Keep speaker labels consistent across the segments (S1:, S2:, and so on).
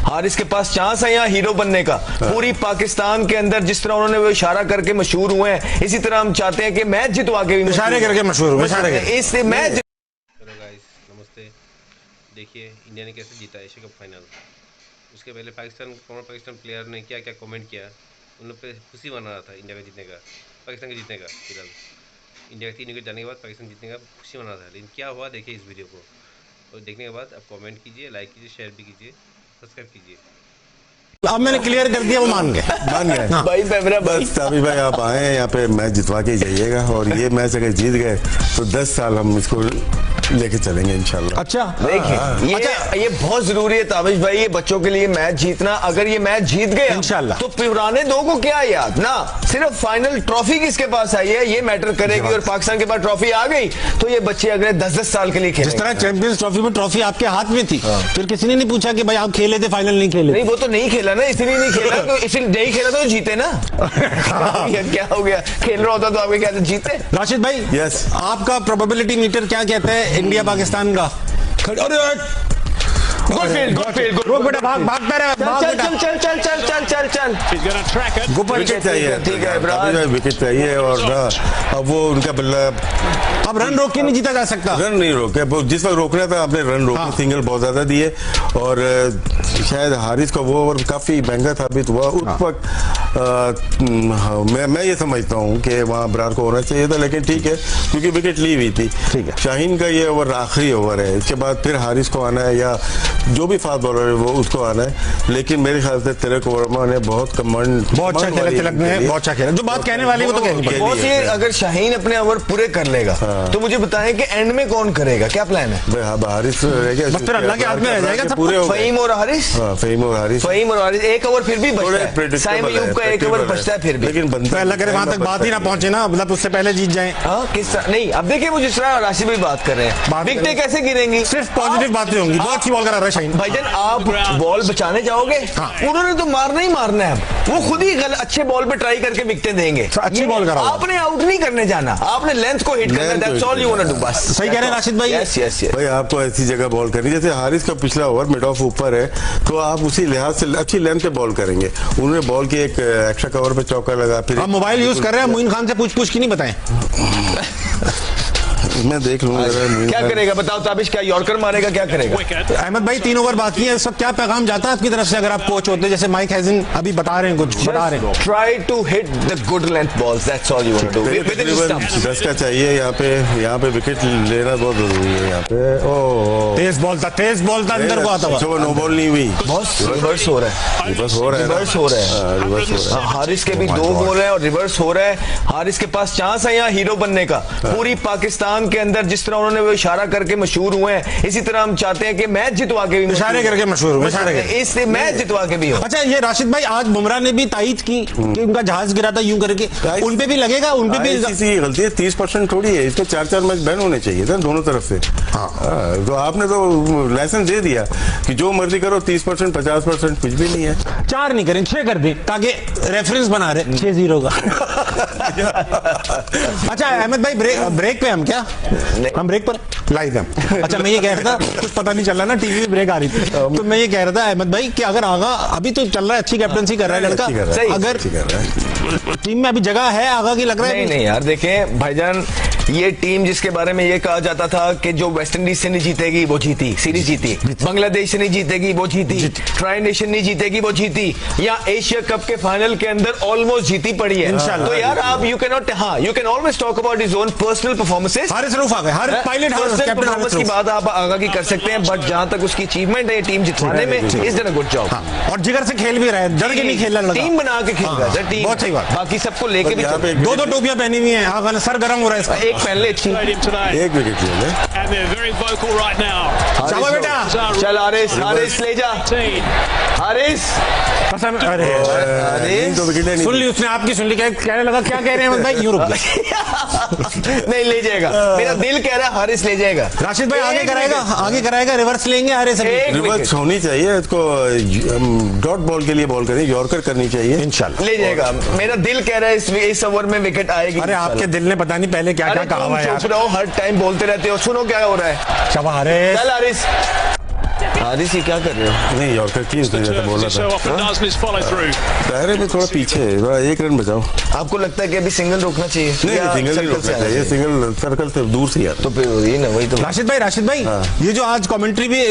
S1: हारिस के पास चांस है यहाँ हीरो बनने का। पूरी पाकिस्तान के अंदर जिस तरह उन्होंने वो इशारा करके मशहूर हुए हैं, इसी तरह हम चाहते हैं कि मैच जितवा के भी
S2: इशारे करके मशहूर हुए।
S1: इस मैच।
S3: हेलो गाइस, नमस्ते। देखिए इंडिया ने कैसे जीता एशिया कप फाइनल। उसके पहले फॉर्मर पाकिस्तान प्लेयर ने क्या क्या कमेंट किया। उन लोग पे खुशी मना रहा था इंडिया का जीतने का, पाकिस्तान के जीतने का। फिलहाल इंडिया के 3 विकेट जाने के बाद पाकिस्तान जीतने का खुशी मना रहा था, लेकिन क्या हुआ देखिए इस वीडियो को। और देखने के बाद आप कमेंट कीजिए, लाइक कीजिए, शेयर भी कीजिए, सब्सक्राइब कीजिए।
S2: अब मैंने क्लियर कर दिया, वो मान गए।
S1: हाँ। भाई
S4: बस ताबिश भाई आप आए हैं यहाँ पे, मैच जितवा के जाइएगा। और ये मैच अगर जीत गए तो 10 साल हम इसको लेके चलेंगे इंशाल्लाह।
S2: अच्छा
S1: देखिए ये बहुत जरूरी है ताबिश भाई, ये बच्चों के लिए मैच जीतना। अगर ये मैच जीत गए
S2: इंशाल्लाह
S1: तो पुराने दो को क्या याद ना, सिर्फ फाइनल ट्रॉफी किसके पास आई है ये मैटर करेगी। और पाकिस्तान के पास ट्रॉफी आ गई तो ये बच्चे अगले 10-10 साल के लिए खेलेंगे।
S2: जिस तरह चैंपियंस ट्रॉफी में ट्रॉफी आपके हाथ में थी, फिर किसी ने नहीं पूछा कि भाई आप खेले थे, फाइनल नहीं खेले।
S1: नहीं, वो तो नहीं खेला ना, इसलिए नहीं खेला। तो इसलिए नहीं खेला तो जीते ना। क्या हो गया, खेल रहा होता तो आपके क्या जीते।
S2: राशिद भाई,
S4: यस,
S2: आपका प्रोबेबिलिटी मीटर क्या कहता है इंडिया पाकिस्तान का? बेटा भागता रहे,
S1: चल
S4: विकेट चाहिए,
S1: ठीक है,
S4: विकेट चाहिए। और अब वो उनका बल्ला,
S2: अब रन रोक के नहीं जीता जा सकता।
S4: रन नहीं रोके, जिस वक्त रोकना था आपने रन रोके। सिंगल बहुत ज्यादा दिए और शायद हारिस का वो ओवर काफी महंगा साबित हुआ उस वक्त। मैं ये समझता हूँ कि वहाँ बरार को होना चाहिए था, लेकिन ठीक है क्योंकि विकेट ली हुई थी। ठीक है, शाहीन का ये ओवर आखिरी ओवर है, इसके बाद फिर हारिस को आना है या जो भी फास्ट बॉलर है वो उसको आना है। लेकिन मेरे ख्याल से तिलक वर्मा ने बहुत कमांड,
S2: बहुत अच्छा खेला। तिलक ने बहुत अच्छा खेला, जो बात कहने वाली वो तो कहनी
S1: पड़ेगी। अगर शाहीन अपने ओवर पूरे कर लेगा तो मुझे बताएं कि एंड में कौन करेगा, क्या प्लान है?
S4: हारिस रहेगा,
S2: अल्लाह के हाथ में रह जाएगा
S4: पूरे।
S1: फहीम और हारिस,
S4: फहीम और हारिस एक
S1: ओवर फिर भी बचता है। साइम अयूब का एक ओवर बचता है फिर भी।
S4: लेकिन
S2: अल्लाह करे वहां तक बात ही ना पहुंचे ना, मतलब उससे पहले जीत जाए।
S1: किस नहीं, अब देखिए वो जिस तरह राशिद भाई बात कर रहे हैं, विकेटें कैसे गिरेंगी?
S2: सिर्फ पॉजिटिव बातें होंगी। बहुत अच्छी बॉल करा रहा है शाहीन
S1: भाईजान। आप बॉल बचाने जाओगे, उन्होंने तो मारना ही मारना है। वो खुद ही अच्छे बॉल पे ट्राई करके विकेटें देंगे।
S2: अच्छी बॉल करा,
S1: आपने आउट नहीं करने जाना, आपने लेंथ को हिट करना है। That's all you want to do. बस
S2: सही कह रहे हैं राशिद भाई।
S1: यस यस यस
S4: भाई, आपको ऐसी जगह बॉल करनी, जैसे हारिस का पिछला ओवर मिड ऑफ ऊपर है तो आप उसी लिहाज से अच्छी लेंथ पे बॉल करेंगे। उन्होंने बॉल की एक एक्स्ट्रा कवर पे चौका लगा। फिर
S2: आप मोबाइल यूज कर रहे हैं, मोइन खान से पूछ की नहीं बताएं।
S4: मैं देख लूंगा
S1: क्या करेगा बताओ ताबिश, क्या यॉर्कर मारेगा, क्या करेगा?
S2: अहमद भाई 3 ओवर बाकी है, सब क्या पैगाम जाता है आपकी तरफ से अगर आप कोच होते, जैसे माइक हैजन अभी बता रहे हैं, कुछ बता रहे हैं?
S1: Try to hit the good length balls, that's all you want to do.
S4: 10 का चाहिए यहाँ पे विकेट लेना बहुत जरूरी है। यहाँ पे
S2: तेज बॉल था अंदर को आता हुआ।
S4: नो बॉल नहीं हुई,
S1: बॉस रिवर्स हो रहा है, रिवर्स हो रहा है। हारिस के भी 2 बॉल है और रिवर्स हो रहा है। हारिस के पास चांस है यहाँ हीरो बनने का। पूरी पाकिस्तान के अंदर जिस तरह उन्होंने वो इशारा करके मशहूर हुए हैं, इसी तरह हम चाहते हैं कि मैच जितवा के भी
S2: इशारे करके मशहूर हुए,
S1: इससे मैच जितवा के भी हो।
S2: अच्छा, ये राशिद भाई आज बुमराह ने भी तायद की कि उनका जहाज गिरा था यूं करके, उन पे भी लगेगा, उन पे भी
S4: गलती है। 30% थोड़ी है, इसको 4-4 मैच बैन होने चाहिए था दोनों तरफ से। तो आपने तो लाइसेंस दे दिया कि जो मर्जी करो, 30% 50% कुछ भी नहीं है।
S2: 4 नहीं करें, 6 कर दें, ताकि रेफरेंस बना रहे 6-0 का। अच्छा अहमद भाई, ब्रेक पे हम क्या, हम ब्रेक पर लाइव हैं। अच्छा, मैं ये कह रहा था, कुछ पता नहीं चल रहा ना, टीवी में ब्रेक आ रही थी, तो मैं ये कह रहा था अहमद भाई कि अगर आगा अभी तो चल रहा है, अच्छी कैप्टनसी कर रहा है लड़का, अगर टीम में अभी जगह है आगा की, लग रहा है?
S1: नहीं यार, देखें भाईजान, ये टीम जिसके बारे में ये कहा जाता था कि जो वेस्ट इंडीज से नहीं जीतेगी वो जीती, सीरीज जीती। बांग्लादेश से नहीं जीतेगी वो जीती, ट्राई नेशन नहीं जीतेगी वो जीती, या एशिया कप के फाइनल के अंदर ऑलमोस्ट जीती पड़ी है। तो यार आप you can always talk about his own personal performances.
S2: Haris Rauf आ गए, हर पायलट कैप्टन
S1: परफॉर्मेंस की बात आप आगा की कर सकते हैं, बट जहां तक उसकी अचीवमेंट है टीम जितवाने में, is done a good job.
S2: और जिगर से खेल भी रहा है, डर के नहीं खेल रहा,
S1: टीम बना के खेल रहा है, टीम
S2: बहुत सही बात।
S1: बाकी सबको लेके भी
S2: 2-2 टोपियां पहनी हुई है, आगा सर गर्म हो रहा है इसका।
S1: एक पहले अच्छी,
S4: एक विकेट ले ले।
S2: चलो बेटा,
S1: चल हारिस ले जा, हारिस।
S2: अरे
S4: तो विकेट
S2: सुन ली उसने, आपकी सुन ली, कहने लगा क्या कह रहे हैं भाई, यूं रुक
S1: नहीं ले जाएगा, मेरा दिल कह रहा है हारिस ले जाएगा।
S2: राशिद भाई आगे कराएगा, रिवर्स लेंगे हारिस।
S4: रिवर्स होनी चाहिए, इसको डॉट बॉल के लिए बॉल करनी, यॉर्कर करनी चाहिए,
S1: इंशाल्लाह ले जाएगा। मेरा दिल कह रहा है इस ओवर में विकेट आएगी।
S2: अरे आपके दिल ने पता नहीं पहले क्या क्या कहा हुआ है,
S1: हर टाइम बोलते रहते हो, सुनो क्या हो रहा है।
S2: शाबाश हारिस।
S1: चल हारिस। हारिस ये क्या कर रहे हो?
S4: नहीं यॉर्कर की उसने जैसा बोला था दायरे में थोड़ा पीछे है, थोड़ा 1 रन बचाओ।
S1: आपको लगता है कि अभी सिंगल रोकना चाहिए?
S4: नहीं
S1: या
S4: सिंगल नहीं
S1: सर्कल
S4: रोकना
S1: से आना
S4: चाहिए, सिंगल सर्कल से दूर से यार।
S1: तो फिर ये ना वही तो।
S2: राशिद भाई ये जो आज कमेंट्री भी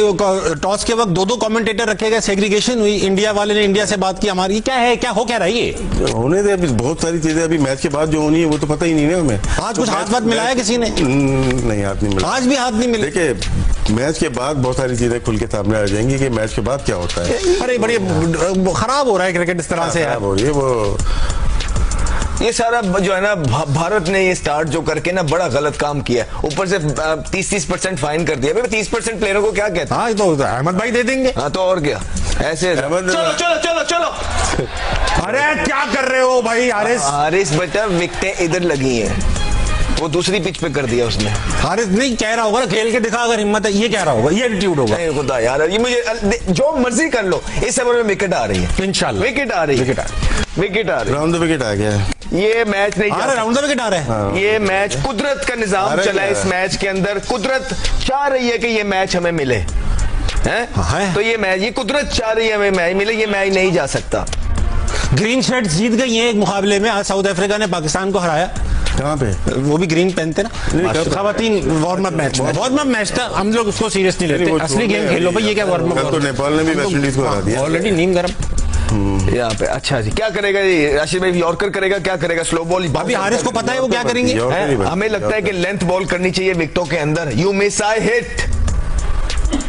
S2: टॉस के वक्त 2 कमेंटेटर रखे गए, सेग्रीगेशन हुई, इंडिया वाले ने इंडिया से बात की, हमारी क्या है, क्या हो क्या रहा है ये?
S4: होने दे, अभी बहुत सारी चीजें अभी मैच के बाद जो होनी है वो तो पता ही नहीं है हमें।
S2: आज कुछ हाथ मिलाया किसी ने?
S4: नहीं हाथ नहीं मिला,
S2: आज भी हाथ नहीं मिले।
S4: देखिए मैच के बाद बहुत सारी चीजें खुल के सामने आ जाएंगी कि मैच के बाद क्या होता है।
S2: अरे बड़ी खराब हो रहा है क्रिकेट इस तरह से यार।
S4: हो रही है वो,
S1: ये सारा जो है ना भारत ने ये स्टार्ट जो करके ना बड़ा गलत काम किया, ऊपर से 30% फाइन कर दिया। 30% प्लेयरों को क्या कहता है?
S2: हाँ तो अहमद भाई दे देंगे।
S1: हाँ तो और क्या ऐसे। चलो चलो चलो चलो।
S2: अरे क्या कर रहे हो भाई हारिस?
S1: हारिस बेटा विकेटें इधर लगी हैं, वो दूसरी पिच पे कर दिया उसने।
S2: हारिस नहीं कह रहा होगा ना, खेल के दिखा अगर हिम्मत है, ये कह रहा होगा, ये एटीट्यूड होगा।
S1: नहीं खुदा यार, ये मुझे जो मर्जी कर लो, इस ओवर में विकेट आ रही है
S2: इंशाल्लाह।
S1: विकेट आ रही है, विकेट आ रही है।
S4: राउंड द विकेट आ गया है।
S1: ये मैच नहीं जा
S2: राउंड द विकेट आ रहा है।
S1: ये मैच कुदरत का निजाम चला है। इस मैच के अंदर कुदरत चाह रही है कि ये मैच हमें मिले हैं, तो ये मैच, ये कुदरत चाह रही है हमें मैच मिले, ये मैच नहीं जा सकता।
S2: ग्रीन शर्ट जीत गई है एक मुकाबले में, आज साउथ अफ्रीका ने पाकिस्तान को हराया।
S4: कहाँ पे?
S2: वो भी ग्रीन पहनते ना, खवातीन वार्म अप मैच था, हम लोग उसको सीरियस नहीं लेते, असली गेम खेलो भाई। ये क्या वार्म अप?
S4: तो नेपाल ने भी वेस्ट इंडीज को हरा दिया
S2: ऑलरेडी, नीम गरम
S1: यहाँ पे। अच्छा जी, क्या करेगा ये राशिद भाई? यॉर्कर करेगा, क्या करेगा? Slow ball?
S2: अभी हारिस को पता है वो क्या करेंगे।
S1: हमें लगता है कि लेंथ बॉल करनी चाहिए विकेटों के अंदर। You miss I hit.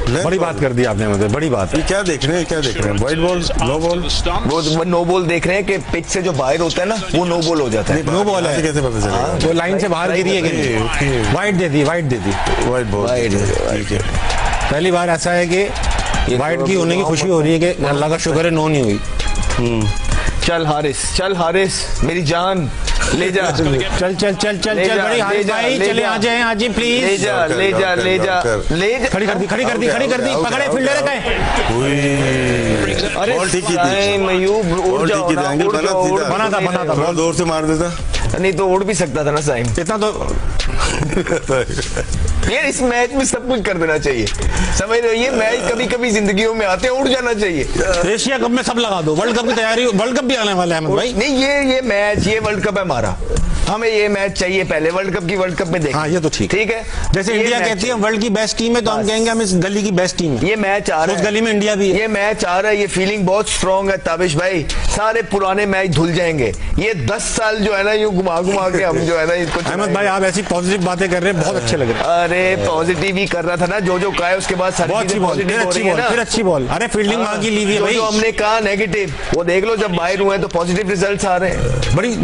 S2: बड़ी बात कर दी आपने, मुझे बड़ी बात।
S4: ये क्या देख रहे हैं? Wide ball, no ball?
S1: वो नो बॉल देख रहे हैं कि पिच से जो बाहर होता है ना, वो नो बॉल हो जाता है।
S2: नो बॉल है,
S4: कैसे पता चलेगा?
S2: वो लाइन से बाहर गिरी है, वाइट दे दी, वाइट बॉल।
S4: ठीक है,
S2: पहली बार ऐसा है कि वाइट की होने की खुशी हो रही है कि अल्लाह का शुक्र है नो नहीं हुई।
S1: चल हारिस मेरी जान ले जा।
S2: चल बड़ी हारिस भाई, चले आ जाए प्लीज।
S1: ले जा।
S2: खड़ी कर दी, पकड़े फील्डर का है।
S1: अरे
S4: ठीक की थी,
S1: मयूब उड़ जाओ ना,
S2: बना था
S4: बहुत जोर से मार देता,
S1: नहीं तो उड़ भी सकता था ना साइम।
S2: इतना तो
S1: ये इस मैच में सब कुछ कर देना चाहिए, समझ रहे हो? ये मैच कभी कभी जिंदगियों में आते हैं, उड़ जाना चाहिए।
S2: एशिया कप में सब लगा दो, वर्ल्ड कप की तैयारी, वर्ल्ड कप भी आने वाला है अहमद भाई।
S1: नहीं ये मैच, ये वर्ल्ड कप है हमारा, हमें ये मैच चाहिए पहले वर्ल्ड कप की, वर्ल्ड कप में देखें।
S2: हाँ ये तो ठीक है।
S1: जैसे
S2: इंडिया कहती है वर्ल्ड की बेस्ट टीम है, तो हम कहेंगे हम इस गली की बेस्ट टीम है।
S1: ये मैच आ रहा है,
S2: उस गली में इंडिया भी है।
S1: ये मैच आ रहा है, ये फीलिंग बहुत स्ट्रांग है ताबिश भाई। सारे पुराने मैच धुल जाएंगे, ये 10 साल जो है ना यूं घुमा के हम जो है ना इसको।
S2: अहमद भाई आप ऐसी पॉजिटिव बातें कर रहे हैं, बहुत अच्छे लग रहे हैं।
S1: अरे पॉजिटिव ही कर रहा था ना, जो कहा है उसके बाद
S2: बहुत अच्छी बॉल, फिर अच्छी बॉल। अरे फील्डिंग वहां की ली हुई है भाई।
S1: जो हमने कहा नेगेटिव, वो देख लो जब बाहर हुए तो पॉजिटिव रिजल्ट्स आ रहे हैं।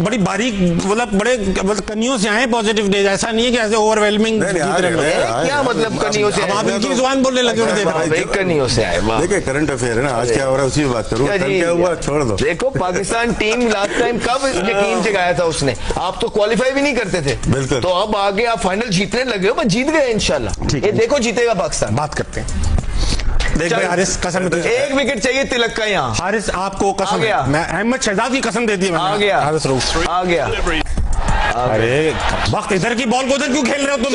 S2: बड़ी बारीक, मतलब बड़े कनियों से आए पॉजिटिव डेज, ऐसा नहीं है कि ऐसे ओवरवेलमिंग।
S1: क्या मतलब कनियों से?
S2: आप इनकी जुबान बोलने लगे
S1: कनियों से आए।
S4: देखिए करंट अफेयर है ना, आज क्या हो रहा है उसी की बात करूं। क्या हुआ छोड़ दो।
S1: देखो पाकिस्तान टीम लास्ट टाइम कब यकीन जगाया था उसने, आप तो क्वालिफाई भी नहीं करते थे।
S4: बिल्कुल।
S1: तो अब आगे आप फाइनल जीतने लगे हो, बस जीत गए इंशाल्लाह। ये देखो जीतेगा पाकिस्तान।
S2: बात करते हैं। देख भाई हारिस, कसम
S1: एक विकेट चाहिए तिलक का यहाँ।
S2: हारिस आपको कसम, मैं अहमद शहजाद की कसम देती है।
S1: आ गया आ गया।
S2: अरे वक्त इधर की बॉल को उधर क्यों खेल रहे हो तुम?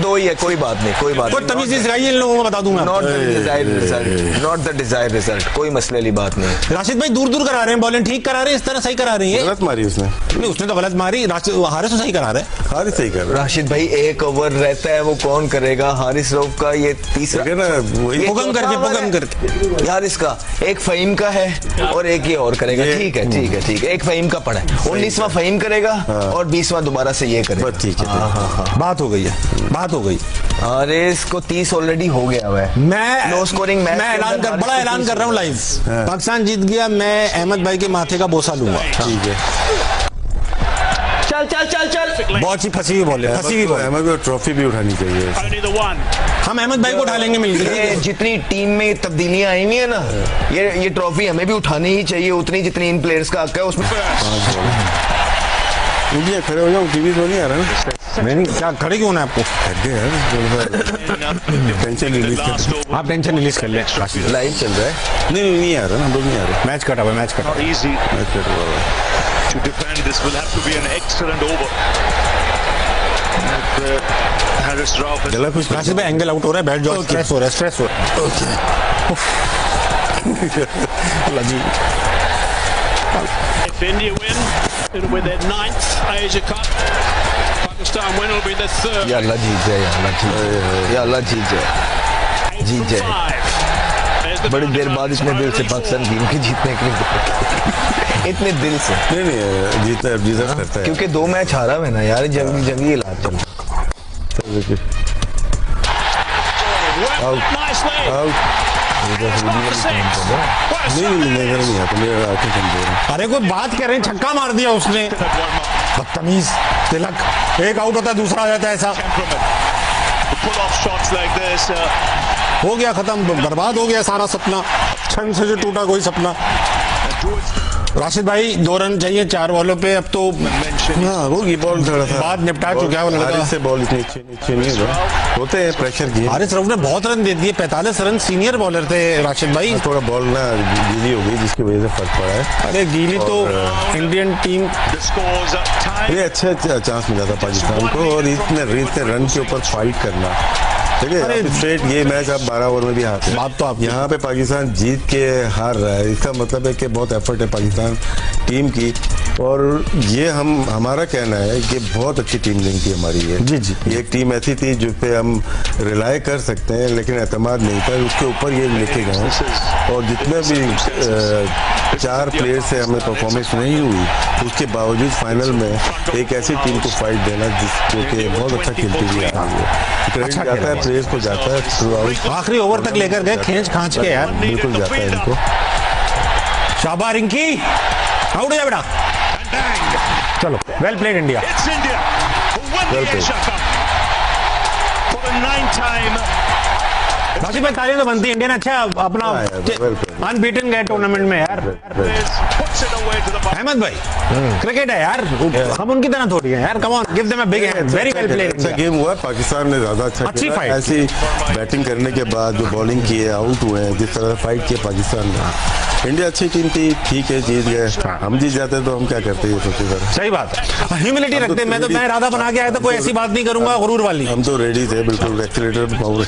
S1: दो ही है, कोई बात नहीं, कोई
S2: तमीज सिखाइए इन लोगों को, बता दूंगा।
S1: नॉट द डिजायर्ड रिजल्ट, कोई मसले वाली बात नहीं।
S2: राशिद भाई दूर करा रहे हैं, बॉलिंग ठीक करा रहे हैं, इस तरह सही करा रही है।
S4: गलत मारी उसने।
S2: नहीं उसने तो गलत मारी, हारिस तो सही करा रहे हैं।
S4: हारिस सही कर रहा है।
S1: राशिद भाई एक ओवर रहता है, वो कौन करेगा? हारिस रऊफ का ये तीसरा
S2: पुगम करके
S1: हारिस का एक फहीम का है और एक ये और करेगा। ठीक है, एक फहीम का पड़ा है, 19वां फहीम करेगा और 20वां दोबारा से ये करेगा।
S4: ठीक है,
S2: बात हो गई है, बात हो गई।
S1: अरे इसको 30 ऑलरेडी हो गया है।
S2: मैं
S1: लो स्कोरिंग मैच,
S2: मैं बड़ा ऐलान कर रहा हूँ लाइव। पाकिस्तान जीत गया, मैं अहमद भाई के माथे का बोसा लूंगा।
S4: ठीक है,
S1: चल।
S2: बहुत सी फंसी हुई बॉल है, फंसी हुई बॉल।
S4: अहमद को ट्रॉफी भी उठानी चाहिए।
S2: हम अहमद भाई को उठा लेंगे मिलकर।
S1: जितनी टीम में तब्दीलियां आई हुई है ना, ये ट्रॉफी हमें भी उठानी ही चाहिए, उतनी जितनी इन प्लेयर्स का हक है उसमें।
S4: इंडिया खड़े हो जाओ, टीवी तो नहीं आ रहा ना।
S2: मैं नहीं, क्या खड़े क्यों ना आपको?
S4: टेंशन रिलीज कर,
S2: आप टेंशन रिलीज कर ले।
S1: लाइव चल रहा है।
S4: नहीं आ रहा ना, हम लोग नहीं आ रहे।
S2: मैच कटा हुआ, मैच कटा हुआ।
S5: To defend this will have to be an excellent over.
S4: गला कुछ
S2: राशिद भाई एंगल आउट हो रहा है, बैठ जाओ, स्ट्रेस हो रहा है, स्ट्रेस हो रहा है। अल्लाह जी।
S5: If India win, it'll be their 9th Asia Cup. Pakistan win, it'll be their 3rd.
S1: या अल्लाह जीत जाए, या अल्लाह जीत जाए, या अल्लाह जीत जाए, जीत जाए। बड़ी देर बाद इतने दिल से पाकिस्तान टीम के जीतने के लिए इतने दिल से
S4: नहीं जीतना डिजर्व करता है,
S1: क्योंकि 2 मैच हारा है ना यार, जंगी इलाज चल
S5: Nicely.
S4: नहीं आता, मेरे आंखें कमजोर हैं।
S2: अरे कोई बात कर रहे हैं, छक्का मार दिया उसने, बदतमीज तिलक। एक आउट होता है, दूसरा आ जाता है, ऐसा
S5: Pull off shots like this.
S2: हो गया खत्म, बर्बाद हो गया सारा सपना, क्षण से जो टूटा कोई सपना। राशिद भाई 2 रन चाहिए 4 बॉलों पे, अब तो
S4: हाँ होगी, बॉल थोड़ा सा
S2: बात निपटा चुका है वो लड़का।
S4: हारिस से बॉल इतनी नीचे नहीं हुआ, होते हैं प्रेशर की।
S2: हारिस रऊफ ने बहुत रन दे दिए, 45 रन, सीनियर बॉलर थे राशिद भाई।
S4: थोड़ा बॉल ना गीली हो गई, जिसकी वजह से फर्क पड़ा है।
S2: अरे गीली तो Indian team,
S5: The scores up time.
S4: ये अच्छा चांस मिला था पाकिस्तान को, और इतने रन के ऊपर फाइट करना, ठीक है। स्ट्रेट ये मैच आप 12 ओवर में भी हारते हैं।
S2: बात तो आपकी।
S4: यहाँ पे पाकिस्तान जीत के हार रहा है, इसका मतलब है कि बहुत एफर्ट है पाकिस्तान टीम की, और ये हमारा कहना है कि बहुत अच्छी टीम नहीं थी हमारी ये।
S2: जी जी।
S4: ये एक टीम ऐसी थी जिस पे हम रिलाय कर सकते हैं, लेकिन एतमाद नहीं था, उसके ऊपर ये लेके गए, और जितने भी 4 प्लेयर से हमें परफॉर्मेंस नहीं हुई, उसके बावजूद फाइनल में एक ऐसी टीम को फाइट देना जो कि बहुत अच्छा खेलती हुई आ रही है। क्रेडिट जाता है प्लेयर्स को, जाता है थ्रू आउट,
S2: आखिरी ओवर तक लेकर गए, खींच खांच के यार,
S4: बिल्कुल जाता है इनको।
S2: शाबाश रिंकी, आउट हो जा बेटा, चलो well played India.
S5: It's India who win the
S4: Well
S5: Asia Cup for the 9th time.
S2: Rashid भाई तारीफ तो बनती है, इंडिया ने अच्छा अपना
S4: हाँ यार, well played.
S2: अनबीटन गए टूर्नामेंट में यार।
S5: Puts it away to the bar.
S2: Ahmad भाई क्रिकेट है यार, हम उनकी तरह थोड़ी है यार, come on give them a big hand, very well played.
S4: अच्छा गेम हुआ, पाकिस्तान ने ज्यादा अच्छा
S2: अच्छी
S4: खेला।
S2: fight।
S4: ऐसी बैटिंग करने के बाद जो बॉलिंग की है, आउट हुए हैं, जिस तरह फाइट किया पाकिस्तान ने, इंडिया अच्छी टीम थी, ठीक है जीत गए। हम जीत जाते तो हम क्या करते ये सोचते सर।
S2: सही बात है, ह्यूमिलिटी रखते, मैं इरादा बना के आया था, कोई ऐसी बात नहीं करूंगा गुरूर वाली।
S4: हम तो रेडी थे बिल्कुल, एक्सीलेटर पावर।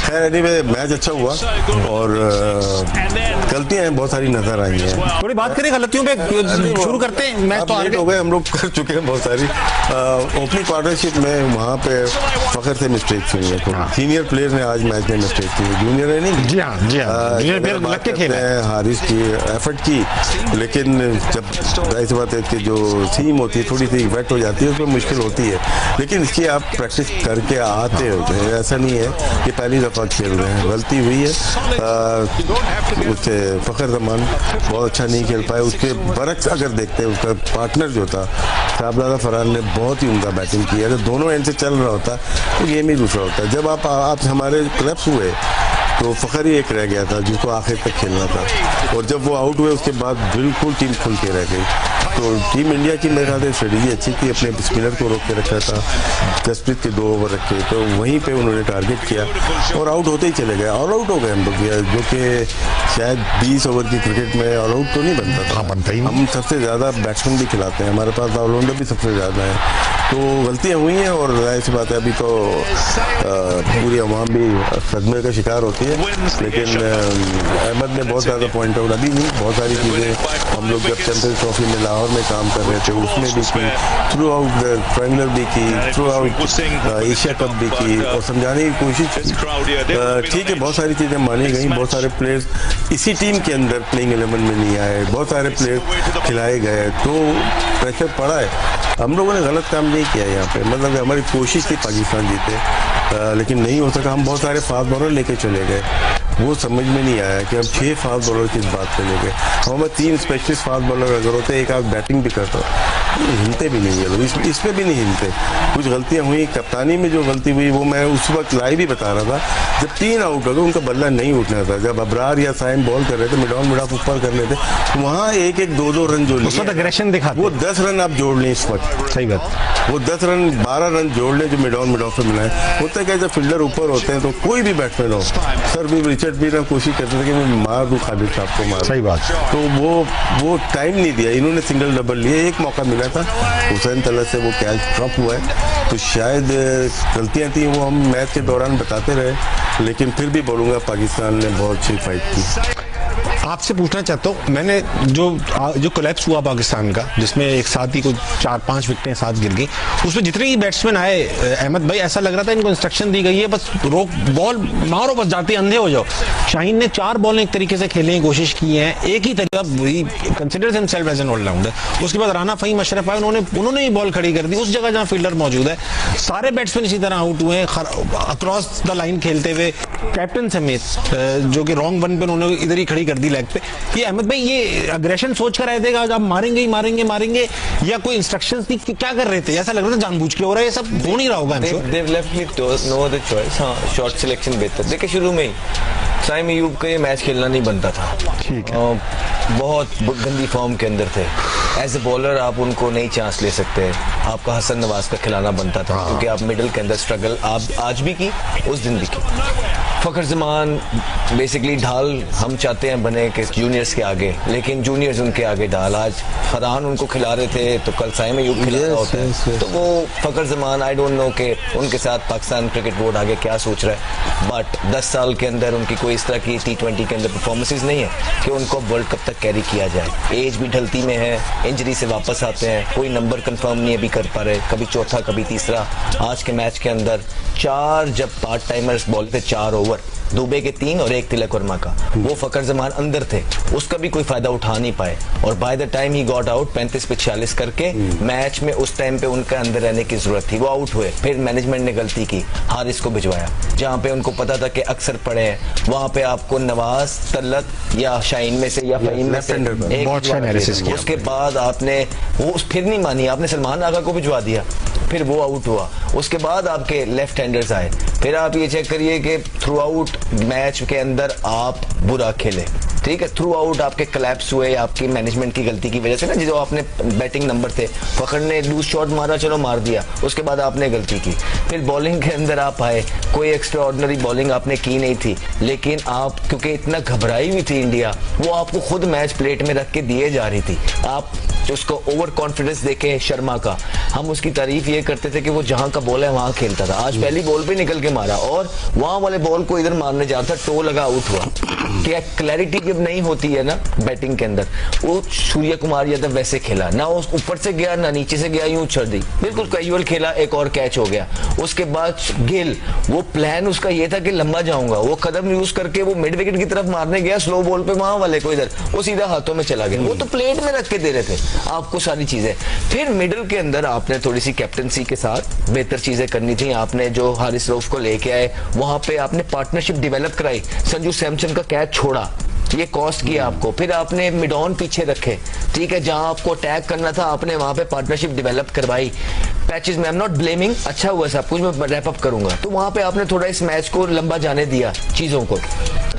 S4: खैर एनीवे मैच अच्छा हुआ, और गलतियां बहुत सारी नजर आई हैं।
S2: थोड़ी बात करें गलतियों पे, शुरू करते हैं। मैच तो
S4: लेट हो गए, हम लोग कर चुके हैं बहुत सारी। ओपनिंग पार्टनरशिप में वहाँ पे फखर से मिस्टेक हुई है, सीनियर प्लेयर ने आज मैच में मिस्टेक की, जूनियर ने नहीं।
S2: जी हाँ जी हाँ, जूनियर प्लेयर लग के खेला है।
S4: हारिस की एफर्ट की, लेकिन जब जाहिर सी बात है कि जो सीम होती है थोड़ी सी वेट हो जाती है, उसमें मुश्किल होती है, लेकिन इसकी आप प्रैक्टिस करके आते होते हैं, ऐसा नहीं है कि पहली दफ़ा खेल रहे हैं। गलती हुई है, उससे फखर जमान बहुत अच्छा नहीं खेल पाए। उसके बरक्स अगर देखते हैं, उसका पार्टनर जो था शाहबजादा फरहान ने बहुत ही उम्दा बैटिंग की। अगर दोनों एंड से चल रहा होता तो गेम ही दूसरा होता। जब आप हमारे क्लब्स हुए तो फखर ही एक रह गया था जिसको आखिर तक खेलना था, और जब वो आउट हुए उसके बाद बिल्कुल टीम खुल के रह गई। तो टीम इंडिया की मेरे ख्याल से स्ट्रेटेजी अच्छी थी, अपने स्पिनर को रोक के रखा था, जसप्रीत के 2 ओवर रखे, तो वहीं पे उन्होंने टारगेट किया और आउट होते ही चले गए। ऑल आउट हो गए हम लोग, जो कि शायद 20 ओवर की क्रिकेट में ऑल आउट तो नहीं बनता था।
S2: बनता ही
S4: हम सबसे ज़्यादा बैट्समैन भी खिलाते हैं, हमारे पास ऑलराउंडर भी सबसे ज़्यादा है। तो गलतियाँ हुई हैं, और जाहिर सी बात है अभी तो पूरी अवाम भी सदमे का शिकार होती है, लेकिन अहमद ने बहुत ज़्यादा पॉइंट आउट, अभी नहीं, बहुत सारी चीज़ें हम लोग जब चैंपियंस ट्रॉफी में लाहौर में काम कर रहे थे उसमें भी की, थ्रू आउट ट्रायंगुलर भी की, थ्रू आउट एशिया कप भी की, और समझाने की कोशिश की। ठीक है, बहुत सारी चीज़ें मानी गई, बहुत सारे प्लेयर्स इसी टीम के अंदर प्लेइंग 11 में नहीं आए, बहुत सारे प्लेयर खिलाए गए, तो प्रेशर पड़ा है। हम लोगों ने गलत काम नहीं किया यहाँ पे, मतलब हमारी कोशिश थी पाकिस्तान जीते, लेकिन नहीं हो सका। हम बहुत सारे फास्ट बॉलर लेके चले गए, वो समझ में नहीं आया कि हम 6 फास्ट बॉलर किस बात पे ले गए। हमें 3 स्पेशलिस्ट फास्ट बॉलर अगर होते, एक आध बैटिंग भी करता, हिलते भी नहीं है लोग, इस पे भी नहीं हिलते। कुछ गलतियाँ हुई, कप्तानी में जो गलती हुई वो मैं उस वक्त लाइव ही बता रहा था। जब 3 आउट हो गए, उनका बल्ला नहीं उठना था, जब अबरार या साइम बॉल कर रहे थे, मिड ऑन मिड ऑफ ऊपर कर रहे थे, वहाँ 1-1, 2-2 रन जो लिए,
S2: अग्रेशन दिखा,
S4: वो 10 रन आप जोड़ लें इस वक्त।
S2: सही बात,
S4: वो 10 रन 12 रन जोड़ लें जो मिड ऑन मिड ऑफ पे मिला है। होता है क्या, जब फील्डर ऊपर होते हैं तो कोई भी बैट्समैन हो, सर भी रिचर्ड भी ना कोशिश करते थे कि मैं मार दूं खालिद साहब को, मार।
S2: सही बात।
S4: तो वो टाइम नहीं दिया, इन्होंने सिंगल डबल लिए, एक मौका मिला रहा था, हुसैन तलत से वो कैच ड्रॉप हुआ है, तो शायद गलतियां थी वो हम मैच के दौरान बताते रहे, लेकिन फिर भी बोलूँगा पाकिस्तान ने बहुत अच्छी फाइट की।
S2: आपसे पूछना चाहता हूँ, मैंने जो कोलैप्स हुआ पाकिस्तान का, जिसमें एक साथ ही कुछ 4-5 विकेटें साथ गिर गई, उसमें जितने ही बैट्समैन आए अहमद भाई, ऐसा लग रहा था इनको इंस्ट्रक्शन दी गई है बस रोक बॉल मारो, बस जाते अंधे हो जाओ। शाहीन ने 4 बॉल एक तरीके से खेलने की कोशिश की है, एक ही तरीका, considers himself as an allrounder. उसके बाद राना फहीम अशरफ आए, उन्होंने ही बॉल खड़ी कर दी उस जगह जहाँ फील्डर मौजूद है। सारे बैट्समैन इसी तरह आउट हुए अक्रॉस द लाइन खेलते हुए, कैप्टन समेत, जो कि रॉन्ग वन पे उन्होंने इधर ही खड़ी कर दी लेग पे। ये अहमद भाई, ये अग्रेशन सोच कर आए थे आज आप मारेंगे ही मारेंगे, या कोई इंस्ट्रक्शंस थी, क्या कर रहे थे? ऐसा लग रहा था जानबूझ के हो रहा है, ये सब हो नहीं रहा होगा।
S1: They've left me no other choice। हाँ, शॉट सिलेक्शन बेहतर। देखिए शुरू में ही साइम अयूब का ये मैच खेलना नहीं बनता था,
S2: ठीक है,
S1: बहुत गंदी फॉर्म के अंदर थे। एज ए बॉलर आप उनको नहीं चांस ले सकते, आपका हसन नवाज का खिलाना बनता था, क्योंकि आप मिडिल के अंदर स्ट्रगल आप आज भी की, उस दिन भी की। फखर जमान बेसिकली ढाल हम चाहते हैं बने कि जूनियर्स के आगे, लेकिन जूनियर्स उनके आगे ढाल। आज फरहान उनको खिला रहे थे तो कल साइम अयूब खिला रहा होता है, तो वो फखर जमान आई डोंट नो कि उनके साथ पाकिस्तान क्रिकेट बोर्ड आगे क्या सोच रहा है, बट 10 साल के अंदर उनकी कोई इस तरह की T20 के अंदर परफॉर्मेंसेज नहीं है कि उनको वर्ल्ड कप तक कैरी किया जाए। एज भी ढलती में है, इंजरी से वापस आते हैं, कोई नंबर कंफर्म नहीं अभी कर पा रहे, कभी चौथा कभी तीसरा। आज के मैच के अंदर 4 जब पार्ट टाइमर्स बॉल पे 4 ओवर, दुबे के 3 और 1 तिलक वर्मा का, वो फखर जमान अंदर थे, उसका भी कोई फायदा उठा नहीं पाए। और by the time he got out 35 पे 46 करके, मैच में उस टाइम पे उनका अंदर रहने की जरूरत थी, वो आउट हुए। फिर मैनेजमेंट ने गलती की, हारिस को भिजवाया जहां पे उनको पता था कि अक्सर पड़े हैं, वहां पे आपको नवाज, तलत या शाहीन में से या फहीम में से एक। उसके बाद आपने वो फिर नहीं मानी, आपने सलमान आगा को भिजवा दिया, फिर वो आउट हुआ। उसके बाद आपके लेफ्ट हैंडर्स आए, फिर आप ये चेक करिए कि थ्रू आउट मैच के अंदर आप बुरा खेले, ठीक है, थ्रू आउट आपके कोलैप्स हुए आपकी मैनेजमेंट की गलती की वजह से ना, जो आपने बैटिंग नंबर थे, फखर ने लूज शॉट मारा, चलो मार दिया, उसके बाद आपने गलती की। फिर बॉलिंग के अंदर आप आए, कोई एक्स्ट्रा ऑर्डिनरी बॉलिंग आपने की नहीं थी, लेकिन आप क्योंकि इतना घबराई हुई थी इंडिया, वो आपको खुद मैच प्लेट में रख के दिए जा रही थी। आप उसको ओवर कॉन्फिडेंस देखे शर्मा का, हम उसकी तारीफ ये करते थे कि वो जहां का बॉल है वहां खेलता था। आज पहली बॉल पे निकल के मारा और वहां वाले बॉल को इधर मारने जाता, टो लगा, आउट हुआ। क्या क्लैरिटी जब नहीं होती है ना बैटिंग के अंदर, वो सूर्य कुमार यादव वैसे खेला ना, उस ऊपर से गया ना नीचे से गया, यूं उछल दी, बिल्कुल कैजुअल खेला, एक और कैच हो गया। उसके बाद गिल, वो प्लान उसका ये था कि लंबा जाऊंगा, वो कदम यूज करके वो मिड विकेट की तरफ मारने गया स्लो बॉल पे, वहां वाले को इधर, वो सीधा हाथों में चला गया। वो तो प्लेट में रख के दे रहे थे आपको सारी चीजें। फिर मिडिल के अंदर आपने थोड़ी सी कैप्टनसी के साथ बेहतर चीजें करनी थी। आपने जो हारिस रऊफ को लेके आए, वहां पे आपने पार्टनरशिप डेवलप कराई, संजू सैमसन का कैच छोड़ा, ये कॉस्ट किया आपको। फिर आपने मिड ऑन पीछे रखे, ठीक है, जहां आपको अटैक करना था आपने वहां पे पार्टनरशिप डेवलप करवाई। पैचेस में आई एम नॉट ब्लेमिंग, अच्छा हुआ सब कुछ, मैं रैप अप करूंगा। तो वहां पे आपने थोड़ा इस मैच को लंबा जाने दिया चीजों को।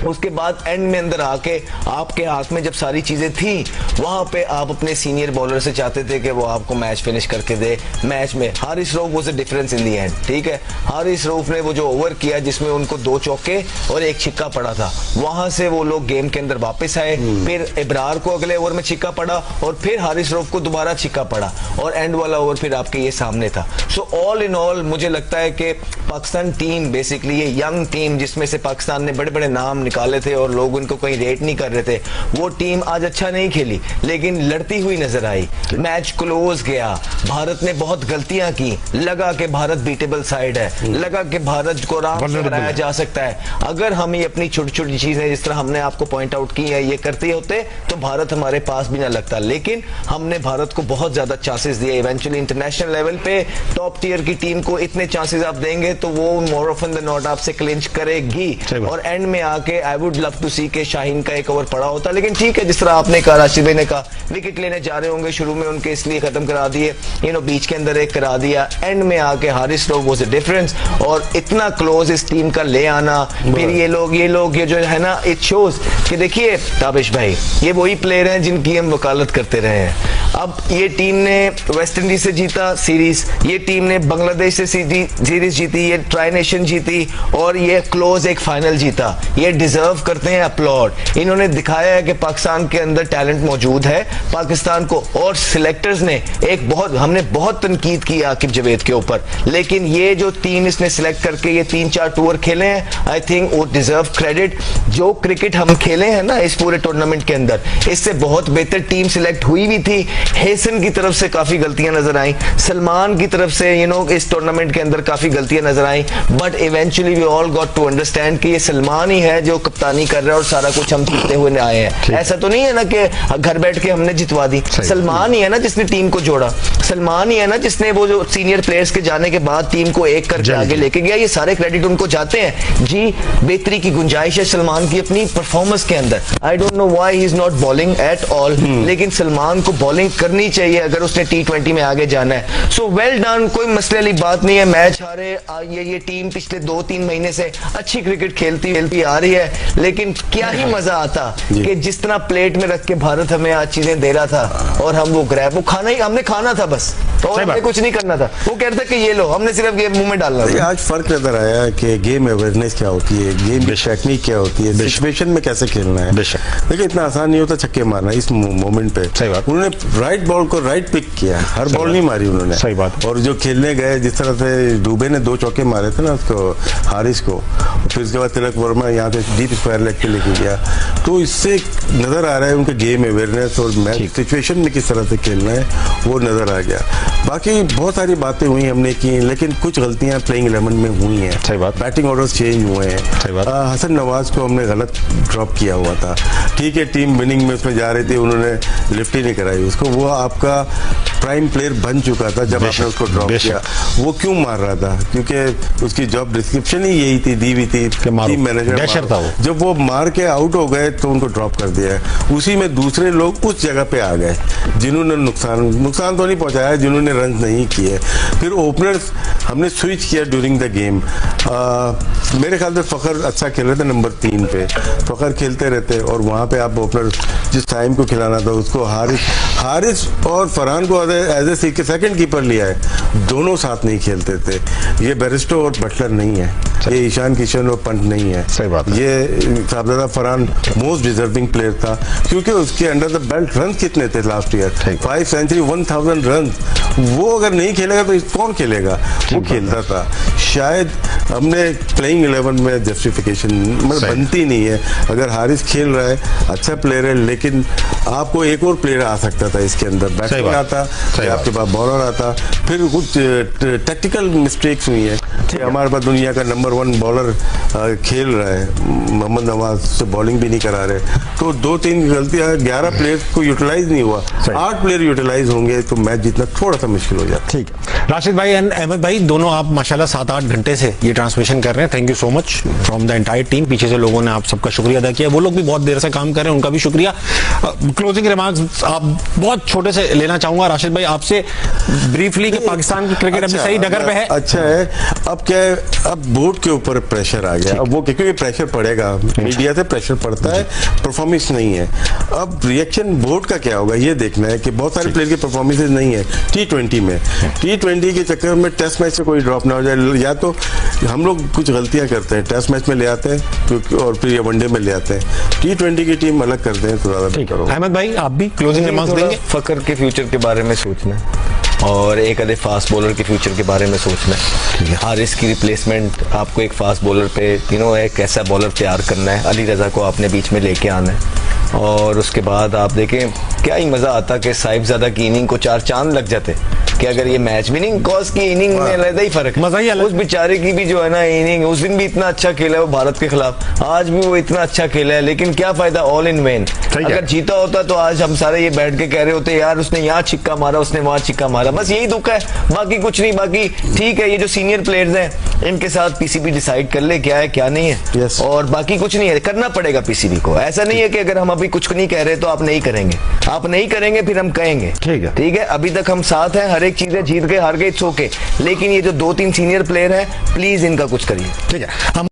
S1: उसके बाद एंड में अंदर आके आपके हाथ में जब सारी चीजें थी, वहां पे आप अपने सीनियर बॉलर से चाहते थे कि वो आपको मैच फिनिश करके दे। मैच में Haris Rauf was the difference in the end, ठीक है। हारिस रऊफ ने वो जो ओवर किया जिसमें उनको 2 चौके और 1 छिक्का पड़ा था, वहां से वो लोग गेम के अंदर वापस आए। फिर इब्रार को अगले ओवर में छिक्का पड़ा और फिर हारिस रऊफ को दोबारा छिक्का पड़ा और एंड वाला ओवर फिर आपके ये सामने था। सो ऑल इन ऑल मुझे लगता है कि पाकिस्तान टीम बेसिकली ये यंग टीम जिसमें से पाकिस्तान ने बड़े बड़े नाम निकाले थे और लोग उनको कहीं रेट नहीं कर रहे थे, वो टीम आज अच्छा नहीं खेली लेकिन लड़ती हुई नजर आई। मैच क्लोज गया, भारत ने बहुत गलतियां की, लगा कि भारत बीटेबल साइड है, लगा कि भारत को आराम से हराया जा सकता है। अगर हम ये अपनी छोटी छोटी चीजें जिस तरह हमने आपको पॉइंट आउट की है ये करते होते तो भारत हमारे पास भी ना लगता, लेकिन हमने भारत को बहुत ज्यादा चांसेस दिए। इवेंचुअली इंटरनेशनल लेवल पे टॉप टियर की टीम को इतने चांसेस आप देंगे तो वो मोर ऑफन देन नॉट आपसे क्लिंच करेगी। और एंड में आके आई वुड लव टू सी के शाहीन का एक ओवर पड़ा होता, लेकिन ठीक है, जिस तरह आपने कहा, राशिद भाई ने कहा विकेट लेने जा रहे होंगे, शुरू में उनके इसलिए खत्म करा दिए, बीच के अंदर एक करा दिया। एंड में आके Haris Rauf was the difference और इतना क्लोज इस टीम का ले आना। फिर ये लोग ये जो है ना, इट शोज कि देखिए ताबिश भाई, ये वही प्लेयर हैं जिनकी हम वकालत वकालत करते रहे हैं। अब ये टीम ने वेस्ट इंडीज से जीता सीरीज, ये टीम ने बांग्लादेश से सीरीज जीती, ये ट्राई नेशन जीती और ये क्लोज एक फाइनल जीता। ये डिजर्व करते हैं अपलॉड। इन्होंने दिखाया है कि पाकिस्तान के अंदर टैलेंट मौजूद है। पाकिस्तान को और सिलेक्टर्स ने हमने बहुत तनकीद की आकिब जावेद के ऊपर, लेकिन ये जो टीम इसने सिलेक्ट करके ये 3-4 टूर खेले हैं, आई थिंक वो डिजर्व क्रेडिट। जो क्रिकेट हम खेले हैं ना इस पूरे टूर्नामेंट के अंदर, इससे बहुत बेहतर टीम सिलेक्ट हुई भी थी। हेसन की तरफ से काफी गलतियां नजर आई, सलमान की तरफ से इस टूर्नामेंट के अंदर काफी गलतियां नजर आई, but eventually we all got to understand कि ये सलमान ही है जो कप्तानी कर रहा है और सारा कुछ हम जीतते हुए आए हैं। ऐसा तो नहीं है ना कि घर बैठ के हमने जितवा दी। सलमान ही है ना जिसने टीम को जोड़ा, सलमान ही है ना जिसने वो जो सीनियर प्लेयर्स के जाने के बाद टीम को एक करके आगे लेके गया। ये सारे क्रेडिट उनको जाते हैं जी। बेहतरी की गुंजाइश है सलमान की अपनी परफॉर्मेंस के अंदर। I don't know why he is not bowling at all, लेकिन सलमान को बॉलिंग करनी चाहिए अगर उसने T20 में आगे जाना है। सो वेल डन, कोई मसले वाली बात नहीं है। मैच हारे, ये टीम पिछले 2-3 महीने से अच्छी क्रिकेट खेलती आ रही है, लेकिन क्या ही मजा आता कि जिस तरह प्लेट में रख के भारत हमें आज चीजें दे रहा था और हम वो ग्रैब वो हमने खाना था बस, और हमने कुछ नहीं करना था। वो कहता कि ये लो, हमने सिर्फ ये मुंह में डालना था।
S4: आज फर्क नजर आया कि गेम अवेयरनेस क्या होती है, गेम टेक्निक क्या होती है, सिचुएशन में कैसे खेलना है। देखिए इतना आसान नहीं होता छक्के मारना इस मोमेंट पे।
S2: सही बात।
S4: उन्होंने राइट बॉल को राइट पिक किया, हर बॉल नहीं मारी उन्होंने।
S2: सही बात।
S4: और जो खेलने गए जिस तरह से दुबे ने 2 चौके मारे थे ना उसको, हारिस को, फिर उसके बाद तिलक वर्मा यहाँ पे डीप स्क्वायर लेग पे लेके गया, तो इससे नजर आ रहा है उनके गेम अवेयरनेस और मैच सिचुएशन में किस तरह से खेलना है वो नजर आ गया। बाकी बहुत सारी बातें हुई हमने की, लेकिन कुछ गलतियां प्लेइंग 11 में हुई हैं।
S2: सही बात।
S4: बैटिंग ऑर्डर्स चेंज हुए हैं।
S2: सही बात।
S4: हसन नवाज को हमने गलत ड्रॉप किया हुआ था। ठीक है, टीम विनिंग में उसमें जा रही थी, उन्होंने लिफ्ट ही नहीं कराई उसको। वो आपका प्राइम प्लेयर बन चुका था जब आपने उसको ड्रॉप किया। वो क्यों मार रहा था? क्योंकि उसकी जॉब डिस्क्रिप्शन ही यही थी, दी हुई थी, टीम मैनेजर
S2: था वो।
S4: जब वो मार के आउट हो गए तो उनको ड्रॉप कर दिया। उसी में दूसरे लोग उस जगह पे आ गए जिन्होंने नुकसान तो नहीं पहुंचाया, जिन्होंने रन नहीं किए। फिर ओपनर्स हमने स्विच किया ड्यूरिंग द गेम। मेरे ख्याल से फखर अच्छा खेल रहे थे नंबर 3 पे, फखर खेलते रहते और वहाँ पे आप ओपनर जिस टाइम को खिलाना था उसको, हारिस और फरहान को एज ए सेकंड कीपर लिया है। दोनों साथ नहीं खेलते थे। ये बैरिस्टो और बटलर नहीं है, ये ईशान किशन और पंत नहीं है।
S2: सही बात है।
S4: ये साहबजादा फरहान मोस्ट डिजर्विंग प्लेयर था क्योंकि उसके अंडर द बेल्ट रन कितने थे लास्ट ईयर, 5 सेंचुरी 1000 रन। वो अगर नहीं खेलेगा तो कौन खेलेगा? वो खेलता था। शायद हमने प्लेइंग 11 में जस्टिफिकेशन बनती नहीं है। अगर हारिस खेल रहा है, अच्छा प्लेयर है, लेकिन आपको एक और प्लेयर आ सकता था इसके अंदर, बैट्समैन आता या आपके पास बॉलर आता। फिर कुछ टैक्टिकल मिस्टेक्स हुई है। हमारे पास दुनिया का नंबर 1 बॉलर खेल रहा है, मोहम्मद नवाज से बॉलिंग भी नहीं करा रहे, तो 2-3 गलतियां, 11 प्लेयर्स को यूटिलाइज नहीं हुआ। 8 प्लेयर यूटिलाइज होंगे तो मैच जीतना थोड़ा सा मुश्किल हो जाता।
S2: ठीक है, राशिद भाई एंड अहमद भाई दोनों आप माशाल्लाह 7-8 घंटे से ये ट्रांसमिशन कर रहे हैं। Thank you so much from the entire team. पीछे से लोगों ने आप सबका शुक्रिया अदा किया, वो लोग भी बहुत देर से काम कर रहे हैं, उनका भी शुक्रिया। क्लोजिंग रिमार्क्स आप बहुत छोटे से लेना चाहूंगा राशिद भाई आपसे ब्रीफली कि पाकिस्तान की क्रिकेट अभी सही डगर पे है।
S4: अच्छा है, अब क्या है, अब बोर्ड के ऊपर प्रेशर आ गया। अब वो क्योंकि प्रेशर पड़ेगा, मीडिया से प्रेशर पड़ता है, परफॉर्मेंस नहीं है। अब रिएक्शन बोर्ड का क्या होगा ये देखना है कि बहुत सारे प्लेयर की परफॉर्मेंसेज नहीं है T20 में। T20 के चक्कर में टेस्ट मैच से कोई ड्रॉप ना हो जाए। या तो हम लोग कुछ गलतियां करते हैं, टेस्ट मैच में ले आते हैं और फिर ये वनडे में ले आते हैं, T20 की टीम अलग करते हैं तो ज्यादा बेहतर होगा।
S2: अहमद भाई आप भी क्लोजिंग रिमार्क्स देंगे?
S1: फकर के फ्यूचर के बारे में सोचना और एक आधे फास्ट बॉलर के फ्यूचर के बारे में सोचना है। हारिस की रिप्लेसमेंट आपको एक फास्ट बॉलर पे एक ऐसा बॉलर तैयार करना है। अली रजा को आपने बीच में लेके आना है और उसके बाद आप देखें क्या ही मजा आता कि साहिबजादा की इनिंग को 4 चांद लग जाते कि अगर ये मैच विनिंग कॉज की इनिंग में अलग ही फर्क,
S2: मजा ही अलग।
S1: उस बेचारे की भी जो है ना इनिंग, उस दिन भी इतना अच्छा खेला है वो भारत के खिलाफ, आज भी वो इतना अच्छा खेला है, लेकिन क्या फायदा, ऑल इन वेन। अगर जीता होता तो आज हम सारे ये बैठ के कह रहे होते यार उसने यहाँ छिक्का मारा, उसने वहां छिक्का मारा। बस यही दुख है, बाकी कुछ नहीं। बाकी ठीक है, ये जो सीनियर प्लेयर्स हैं इनके साथ पीसीबी डिसाइड कर ले क्या है क्या नहीं है। और बाकी कुछ नहीं है, करना पड़ेगा पीसीबी को। ऐसा नहीं है कि अगर हम अभी कुछ नहीं कह रहे तो आप नहीं करेंगे, आप नहीं करेंगे फिर हम कहेंगे। ठीक है, अभी तक हम साथ हैं, हर एक चीजें जीत गए हार गए इट्स ओके, लेकिन ये जो 2-3 सीनियर प्लेयर हैं प्लीज इनका कुछ करिए।
S2: ठीक है।